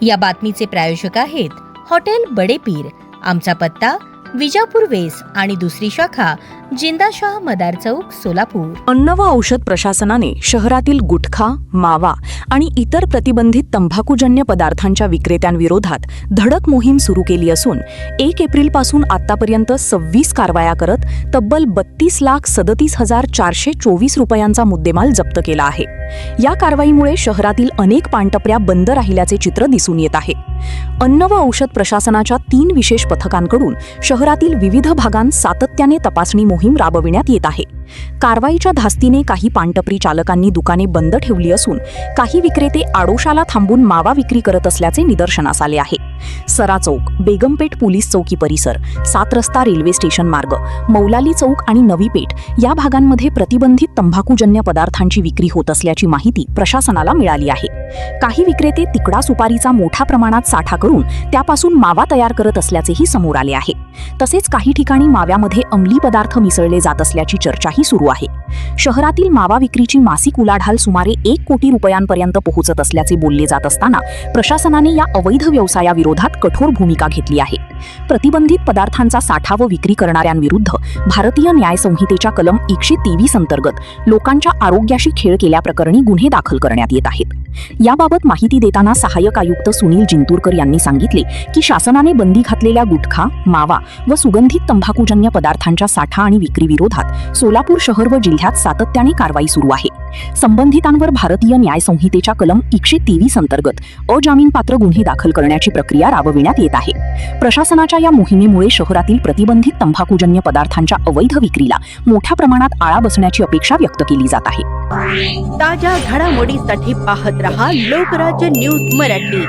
या बातमीचे प्रायोजक आहेत हॉटेल बडे पीर. आमचा पत्ता विजापूर वेस आणि दुसरी शाखा जिंदाशाह मदार चौक, सोलापूर. अन्न व औषध प्रशासनाने शहरातील गुटखा, मावा आणि इतर प्रतिबंधित तंबाखूजन्य पदार्थांच्या विक्रेत्यांविरोधात धडक मोहीम सुरू केली असून 1 एप्रिलपासून आतापर्यंत 26 कारवाया करत तब्बल 32,37,424 रुपयांचा मुद्देमाल जप्त केला आहे. या कारवाईमुळे शहरातील अनेक पानटपऱ्या बंद राहिल्याचे चित्र दिसून येत आहे. अन्न व औषध प्रशासनाच्या 3 विशेष पथकांकडून शहरातील विविध भागांत सातत्याने तपासणी मोहीम राबविण्यात येत आहे. कारवाईच्या धास्तीने काही पानटपरी चालकांनी दुकाने बंद ठेवली असून काही विक्रेते आडोशाला थांबून मावा विक्री करत असल्याचे निदर्शनास आले आहे. सरा चौक, बेगमपेठ पोलीस चौकी परिसर, 7 रस्ता रेल्वे स्टेशन मार्ग, मौलाली चौक आणि नवी पेठ या भागांमध्ये प्रतिबंधित तंबाखूजन्य पदार्थांची विक्री होत असल्याची माहिती प्रशासनाला मिळाली आहे. काही विक्रेते तिकडा सुपारीचा मोठ्या प्रमाणात साठा करून त्यापासून मावा तयार करत असल्याचेही समोर आले आहे. तसेच काही ठिकाणी माव्यामध्ये अंमली पदार्थ मिसळले जात असल्याची चर्चाही सुरू आहे. शहरातील मावा विक्रीची मासिक उलाढाल सुमारे 1 कोटी रुपयांपर्यंत पोहोचत असल्याचे बोलले जात असताना प्रशासनाने या अवैध व्यवसायाविरोधात कठोर भूमिका घेतली आहे. प्रतिबंधित पदार्थांचा साठा व विक्री करणाऱ्यांविरुद्ध भारतीय न्याय संहितेच्या कलम 123 अंतर्गत लोकांच्या आरोग्याशी खेळ केल्याप्रकरणी गुन्हे दाखल करण्यात येत आहेत. याबाबत माहिती देताना सहाय्यक आयुक्त सुनील जिंतूरकर यांनी सांगितले की शासनाने बंदी घातलेल्या गुटखा, मावा व सुगंधित तंबाखूजन्य पदार्थांच्या साठा आणि विक्रीविरोधात सोलापूर शहर व जिल्ह्यात सातत्याने कारवाई सुरू आहे. संबंधितांवर भारतीय न्याय संहितेच्या कलम 123 अंतर्गत अजामीनपात्र गुन्हे दाखल करण्याची प्रक्रिया राबविण्यात येत आहे. प्रशासनाच्या या मोहिमेमुळे शहरातील प्रतिबंधित तंबाखूजन्य पदार्थांच्या अवैध विक्रीला मोठ्या प्रमाणात आळा बसण्याची अपेक्षा व्यक्त केली जात आहे. ताज्या घडामोडीसाठी पाहत रहा लोकराज्य न्यूज मराठी.